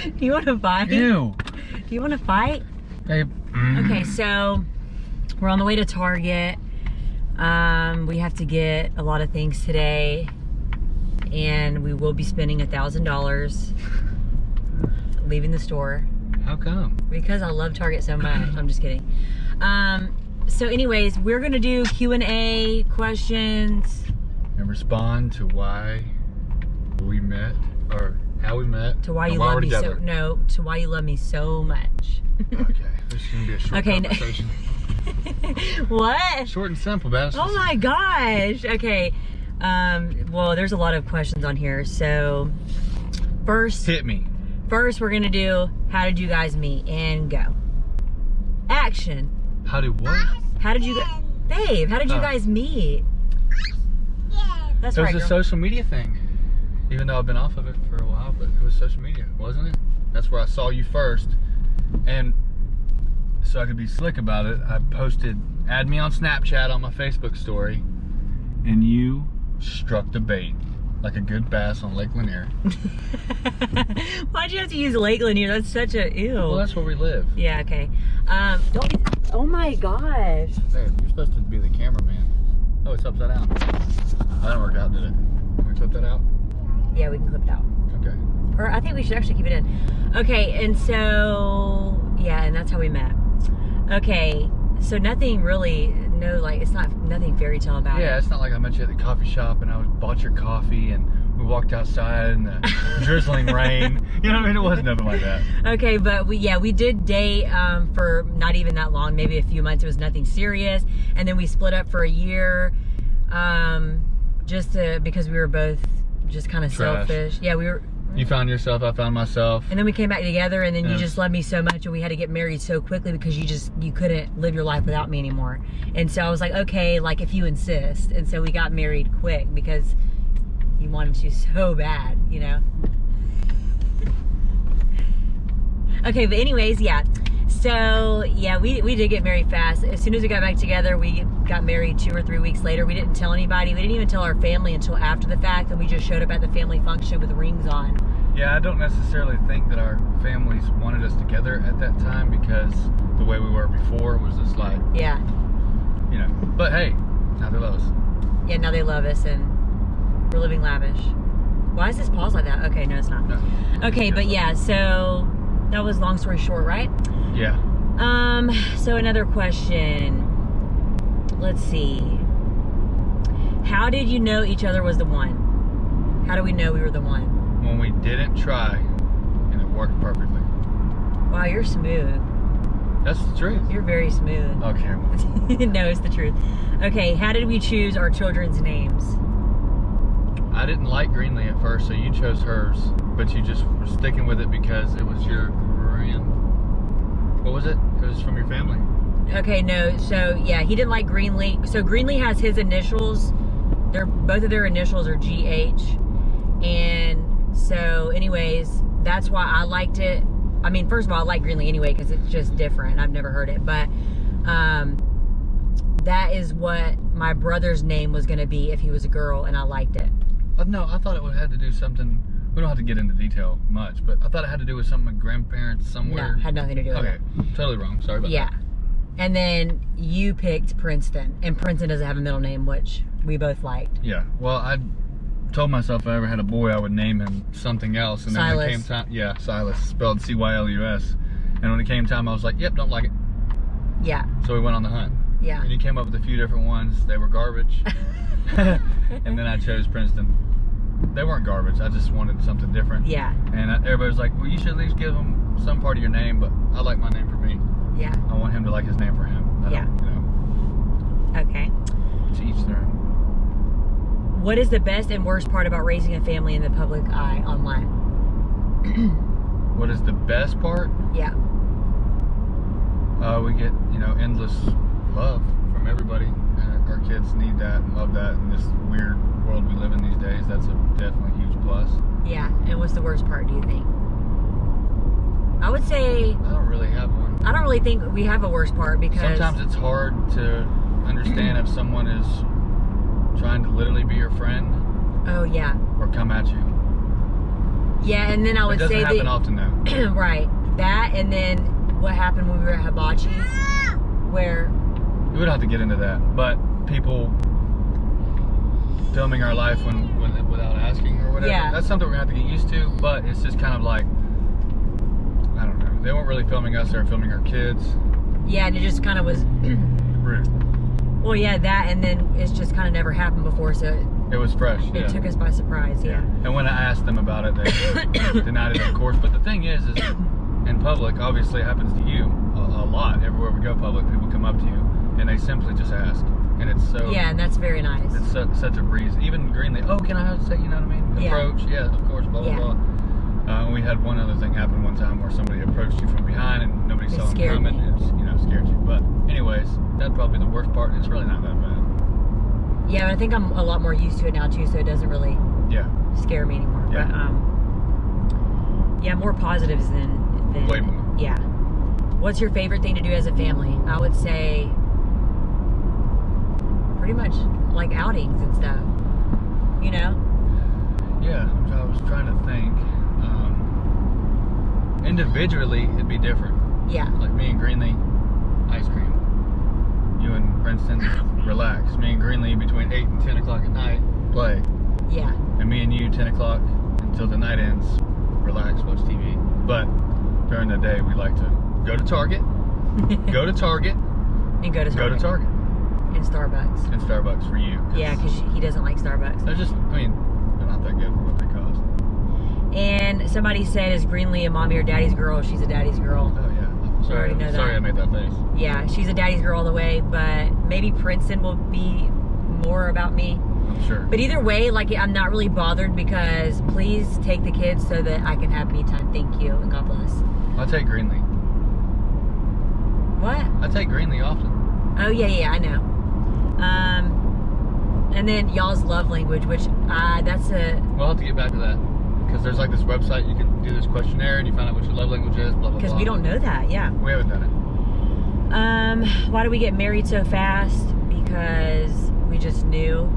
Do you want to fight? Ew. Do you want to fight? Babe. Okay, so we're on the way to Target. We have to get a lot of things today, and we will be spending $1,000 leaving the store. How come? Because I love Target so much. I'm just kidding. So anyways, we're gonna do Q&A questions. And respond to why we met, or how we met, To why and you why love we're me together. to why you love me so much. Okay, this is gonna be a short Okay, conversation. What? Short and simple, Bass. Oh my gosh. Okay. Well, there's a lot of questions on here. So first Hit me. we're gonna do how did you guys meet, and go. Action. How do what? How did you Babe, how did you Oh. guys meet? That's It was right, a girl. social media thing. Even though I've been off of it for a while, but it was social media, wasn't it? That's where I saw you first. And so I could be slick about it, I posted, add me on Snapchat on my Facebook story, and you struck the bait like a good bass on Lake Lanier. Why'd you have to use Lake Lanier? That's such a ew. Well, that's where we live. Yeah, okay. Don't be, oh my gosh. Hey, you're supposed to be the cameraman. Oh, it's upside down. That didn't work out, did it? Can we clip that out? Yeah, we can clip it out. Okay. Or I think we should actually keep it in. Okay, and so, yeah, and that's how we met. Okay, so nothing really, it's not nothing fairy tale about it. Yeah, it's not like I met you at the coffee shop and I bought your coffee and we walked outside in the drizzling rain. You know what I mean? It wasn't nothing like that. Okay, but we did date for not even that long, maybe a few months. It was nothing serious, and then we split up for a year, because we were both just kind of Trash. selfish. Yeah, we were. You found yourself, I found myself. And then we came back together, and then you Yes. just loved me so much, and we had to get married so quickly because you couldn't live your life without me anymore. And so I was like, okay, like if you insist. And so we got married quick because you wanted to so bad, you know? Okay, but anyways, yeah. So, yeah, we did get married fast. As soon as we got back together, we got married 2 or 3 weeks later. We didn't tell anybody. We didn't even tell our family until after the fact, and we just showed up at the family function with rings on. Yeah, I don't necessarily think that our families wanted us together at that time because the way we were before was just like, Yeah. you know. But hey, now they love us. Yeah, now they love us, and we're living lavish. Why is this pause like that? Okay, no, it's not. No. Okay, but yeah, so that was long story short, right? Yeah. So another question. Let's see. How did you know each other was the one? How do we know we were the one? When we didn't try and it worked perfectly. Wow, you're smooth. That's the truth. You're very smooth. Okay. No, it's the truth. Okay, how did we choose our children's names? I didn't like Greenlee at first, so you chose hers, but you just were sticking with it because it was your what was it? It was from your family. Okay, no, so yeah, he didn't like Greenlee. So Greenlee has his initials. Both of their initials are GH. And so anyways, that's why I liked it. I mean, first of all, I like Greenlee anyway because it's just different. I've never heard it, but that is what my brother's name was going to be if he was a girl, and I liked it. No, I thought it would have to do something. We don't have to get into detail much, but I thought it had to do with something with grandparents somewhere. No, had nothing to do with Okay, it. totally wrong. Sorry about Yeah. that. And then you picked Princeton, and Princeton doesn't have a middle name, which we both liked. Yeah. Well, I told myself if I ever had a boy, I would name him something else. And then when it Silas. came time, yeah, Silas, spelled Cylus. And when it came time, I was like, yep, don't like it. Yeah, So we went on the hunt. yeah. And you came up with a few different ones. They were garbage. And then I chose Princeton. They weren't garbage. I just wanted something different. Yeah, And everybody was like, well, you should at least give him some part of your name, but I like my name for me. yeah. I want him to like his name for him. Yeah. Okay. To each their own. What is the best and worst part about raising a family in the public eye online? What is the best part? Yeah. We get, endless love from everybody. Our kids need that and love that in this weird world we live in these days. That's a definitely huge plus. Yeah. And what's the worst part, do you think? I would say, I don't really have one. I don't really think we have a worst part because Sometimes it's hard to understand if someone is trying to literally be your friend oh yeah, or come at you. Yeah, and then I It would doesn't say happen often though. right, that, and then what happened when we were at Hibachi, where We would have to get into that, but people filming our life when without asking or whatever. Yeah. That's something we're gonna have to get used to. But it's just kind of like, I don't know. They weren't really filming us; they were filming our kids. yeah, and it just kind of was. Rude. Well, yeah, that, and then it's just kind of never happened before, so It was fresh. it took us by surprise. Yeah. And when I asked them about it, they denied it, of course. But the thing is in public, obviously it happens to you a lot. Everywhere we go public, people come up to you and they simply just ask. And it's so... Yeah, and that's very nice. It's such a breeze. Even Greenlee, oh, can I say, you know what I mean? Yeah. Approach, yeah, of course, blah, blah, Yeah. blah. And we had one other thing happen one time where somebody approached you from behind and nobody It saw them scared coming. me. It was, scared you. But anyways, that's probably the worst part. It's really not that bad. Yeah, but I think I'm a lot more used to it now too, so it doesn't really Yeah. scare me anymore. Yeah. But yeah, more positives than Way more. Yeah. What's your favorite thing to do as a family? I would say pretty much like outings and stuff. You know? Yeah, I was trying to think. Individually, it'd be different. Yeah. Like me and Greenlee, ice cream. You and Princeton, relax. Me and Greenlee, between 8 and 10 o'clock at night, play. Yeah. And me and you, 10 o'clock until the night ends, relax, watch TV. But during the day, we like to go to Target, go to Target, And go to Target. go to Target, And Starbucks. and Starbucks for you. Yeah, because he doesn't like Starbucks. They're just, they're not that good for what they cost. And somebody said, is Greenlee a mommy or daddy's girl? She's a daddy's girl. Oh, yeah. You already know that. Sorry I made that face. Yeah, she's a daddy's girl all the way, but maybe Princeton will be more about me. I'm sure. But either way, like, I'm not really bothered because please take the kids so that I can have me time. Thank you, and God bless. I take Greenlee. What? I take Greenlee often. Oh, yeah, I know. And then y'all's love language, which that's a... We'll have to get back to that. Because there's like this website, you can do this questionnaire and you find out what your love language is, blah, blah, blah. Because we don't know that, yeah. We haven't done it. Why do we get married so fast? Because we just knew.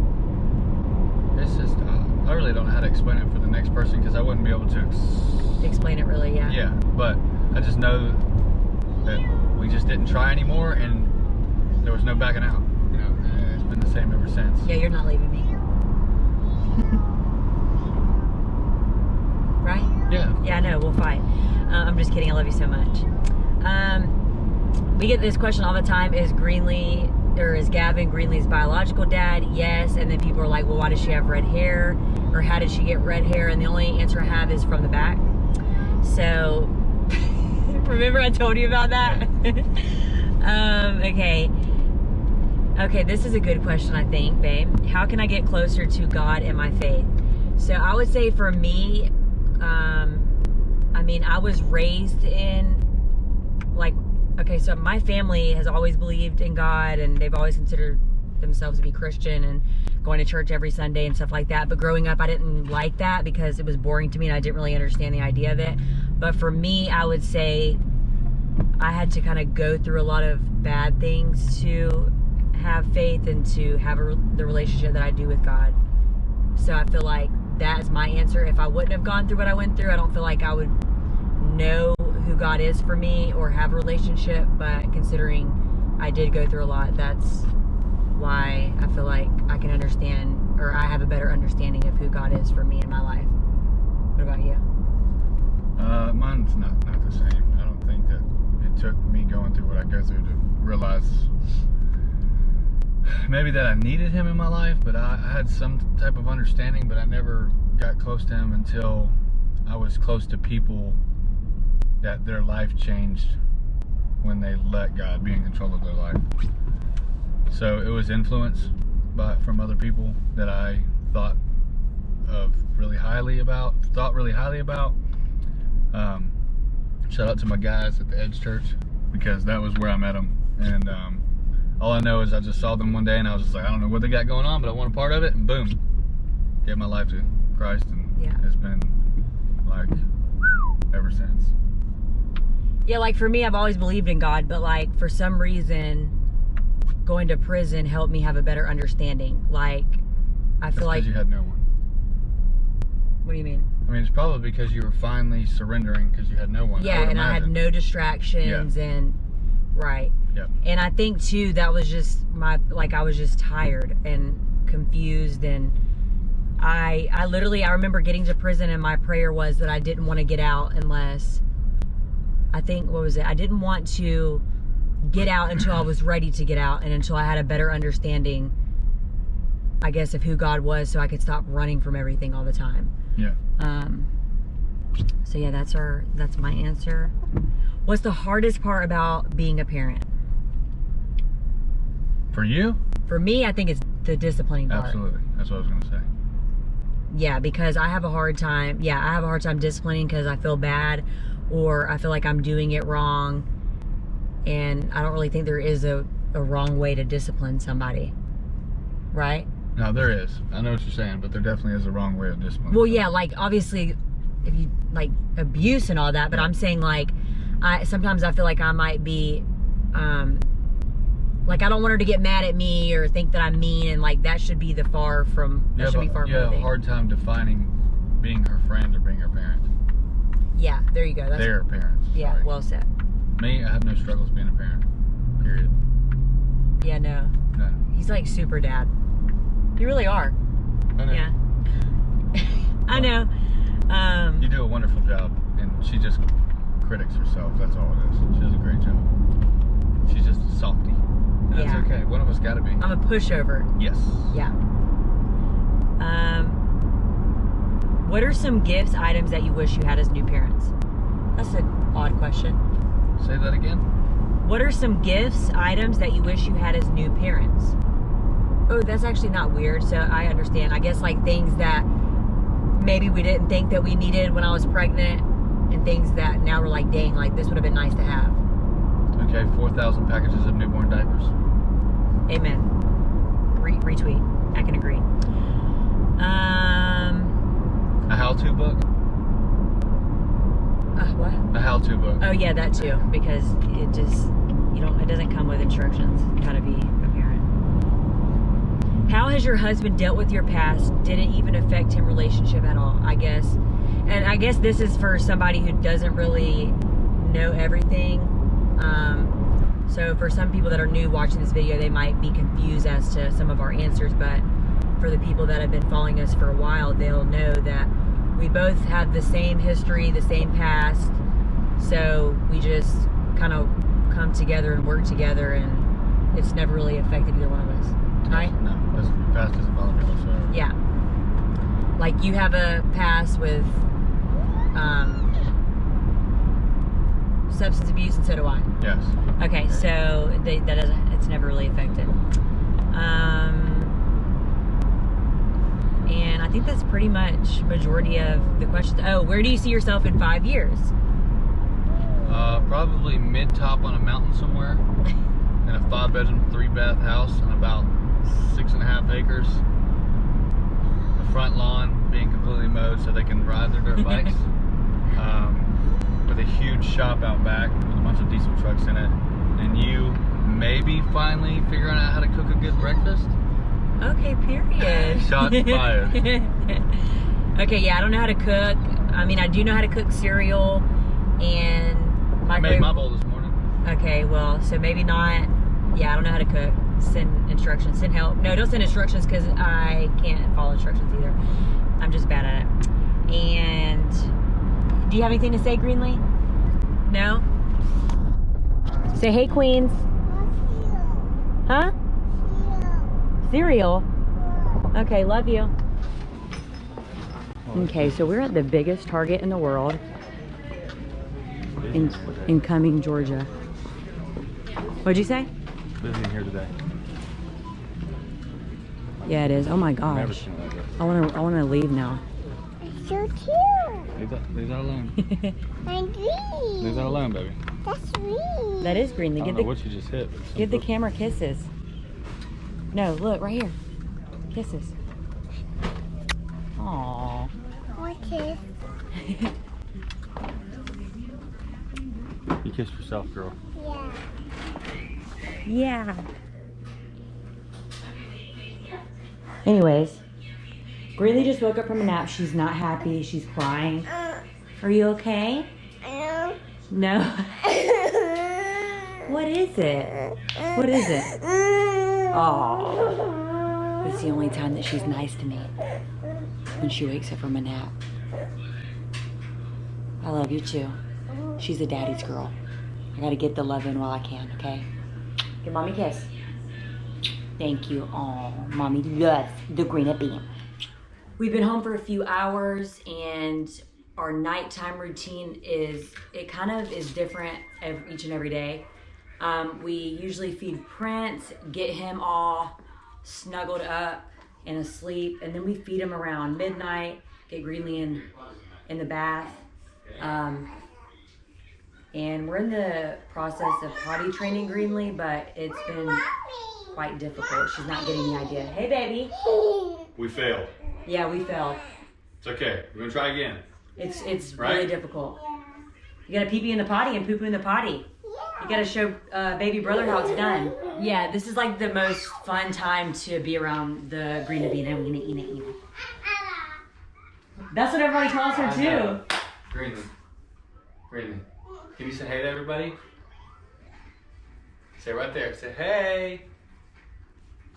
It's just, I really don't know how to explain it for the next person because I wouldn't be able to. Explain it really, yeah. Yeah, but I just know that we just didn't try anymore and there was no backing out. And it's been the same ever since. Yeah, you're not leaving me. Right? Yeah. Yeah, I know. We'll fight. I'm just kidding. I love you so much. We get this question all the time. Is Gavin Greenlee's biological dad? Yes. And then people are like, well, why does she have red hair? Or how did she get red hair? And the only answer I have is from the back. So, remember I told you about that? Okay. Okay, this is a good question, I think, babe. How can I get closer to God in my faith? So I would say for me, I was raised in, so my family has always believed in God and they've always considered themselves to be Christian and going to church every Sunday and stuff like that. But growing up, I didn't like that because it was boring to me and I didn't really understand the idea of it. But for me, I would say I had to kind of go through a lot of bad things to have faith and to have the relationship that I do with God. So I feel like that's my answer. If I wouldn't have gone through what I went through, I don't feel like I would know who God is for me or have a relationship. But considering I did go through a lot, that's why I feel like I can understand, or I have a better understanding of who God is for me in my life. What about you? Mine's not the same. I don't think that it took me going through what I go through to realize maybe that I needed him in my life, but I had some type of understanding, but I never got close to him until I was close to people that their life changed when they let God be in control of their life. So it was influenced from other people that I thought really highly about. Shout out to my guys at the Edge Church because that was where I met them. And all I know is I just saw them one day and I was just like, I don't know what they got going on, but I want a part of it. And boom, gave my life to Christ, and it's been like ever since. Yeah, like for me, I've always believed in God, but like for some reason, going to prison helped me have a better understanding. Like, I feel like... Because you had no one. What What do you mean? I mean, it's probably because you were finally surrendering because you had no one. Yeah, and I had no distractions and right. Yep. And I think too that was just I was just tired and confused, and I remember getting to prison and my prayer was that I didn't want to get out unless I didn't want to get out until I was ready to get out and until I had a better understanding, I guess, of who God was, so I could stop running from everything all the time. Yeah. So yeah, that's my answer. What's the hardest part about being a parent? For you? For me, I think it's the disciplining part. Absolutely. That's what I was going to say. Yeah, because I have a hard time disciplining because I feel bad or I feel like I'm doing it wrong. And I don't really think there is a wrong way to discipline somebody. Right? No, there is. I know what you're saying, but there definitely is a wrong way of discipline. Well, yeah, like obviously if you like abuse and all that, but I'm saying like sometimes I feel like I might be like I don't want her to get mad at me or think that I'm mean, and like that should be far from You have a hard time defining being her friend or being her parent. Yeah, there you go. That's their parents. Yeah, sorry. well said. Me, I have no struggles being a parent. Period. Yeah, no. None. He's like super dad. You really are. I know. Yeah. I know. You do a wonderful job, and she just critics herself. That's all it is. She does a great job. She's just a softie. And that's okay. One of us got to be. I'm a pushover. Yes. Yeah. What are some gifts, items that you wish you had as new parents? That's an odd question. Say that again. What are some gifts, items that you wish you had as new parents? Oh, that's actually not weird, so I understand. I guess like things that maybe we didn't think that we needed when I was pregnant, and things that now we're like, dang, like this would have been nice to have. Okay, 4,000 packages of newborn diapers. Amen. Retweet. I can agree. A how-to book? What? A how-to book. Oh yeah, that too, because it just, it doesn't come with instructions how to be a parent. How has your husband dealt with your past? Did it even affect him relationship at all? I guess. And I guess this is for somebody who doesn't really know everything. So for some people that are new watching this video, they might be confused as to some of our answers, but for the people that have been following us for a while, they'll know that we both have the same history, the same past. So we just kind of come together and work together, and it's never really affected either one of us. Right? No, your past doesn't bother me whatsoever. Yeah. Like you have a past with substance abuse, and so do I. Yes. Okay, so it's never really affected. And I think that's pretty much majority of the questions. Oh, where do you see yourself in 5 years? Probably mid-top on a mountain somewhere in a 5-bedroom, 3-bath house on about 6.5 acres. The front lawn being completely mowed so they can ride their dirt bikes. With a huge shop out back with a bunch of diesel trucks in it. And you maybe finally figuring out how to cook a good breakfast. Okay, period. Shots fired. Okay, yeah, I don't know how to cook. I mean, I do know how to cook cereal and I made my bowl this morning. Okay, well, so maybe not. Yeah, I don't know how to cook. Send instructions, send help. No, don't send instructions because I can't follow instructions either. I'm just bad at it. And do you have anything to say, Greenlee? No? Say, hey, Queens. Huh? Cereal. Okay, love you. Okay, so we're at the biggest Target in the world in Cumming, Georgia. What'd you say? Busy in here today. Yeah, it is. Oh my gosh. I wanna leave now. It's so cute. Leave that alone. I'm green. Leave that alone, baby. That's green. That is Greenlee. I don't know what you just hit. Give the camera kisses. No, look right here. Kisses. Aww. What kiss? You kissed yourself, girl. Yeah. Yeah. Anyways, Greenlee just woke up from a nap. She's not happy. She's crying. Are you okay? No. What is it? What is it? Oh. It's the only time that she's nice to me. When she wakes up from a nap. I love you too. She's a daddy's girl. I gotta get the love in while I can, okay? Give mommy a kiss. Thank you. Oh, mommy loves the green bean. We've been home for a few hours and our nighttime routine is different each and every day. We usually feed Prince, get him all snuggled up and asleep, and then we feed him around midnight, get Greenlee in the bath. And we're in the process of potty training Greenlee, but it's been quite difficult. She's not getting the idea. Hey, baby. We failed. Yeah, we failed. It's okay. We're gonna try again. It's Right? really difficult. You gotta pee-pee in the potty and poo-poo in the potty. You gotta show baby brother how it's done. Yeah, this is like the most fun time to be around the green bean. That's what everybody calls her too. Greenlee. Can you say hey to everybody? Say right there. Say hey.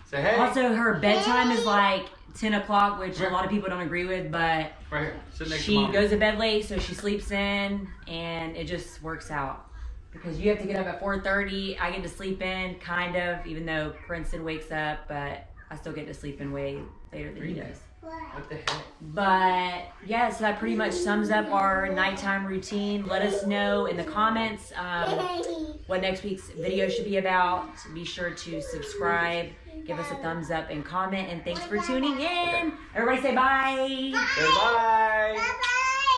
Say hey. Also, her bedtime is like 10 o'clock, which a lot of people don't agree with, but Right here. Sit next to she Mom. goes to bed late, so she sleeps in, and it just works out. Because you have to get up at 4:30. I get to sleep in, kind of, even though Princeton wakes up, but I still get to sleep in way later than he does. What the heck? But yeah, so that pretty much sums up our nighttime routine. Let us know in the comments what next week's video should be about. Be sure to subscribe, give us a thumbs up and comment, and thanks for tuning in. Everybody say bye. Say bye.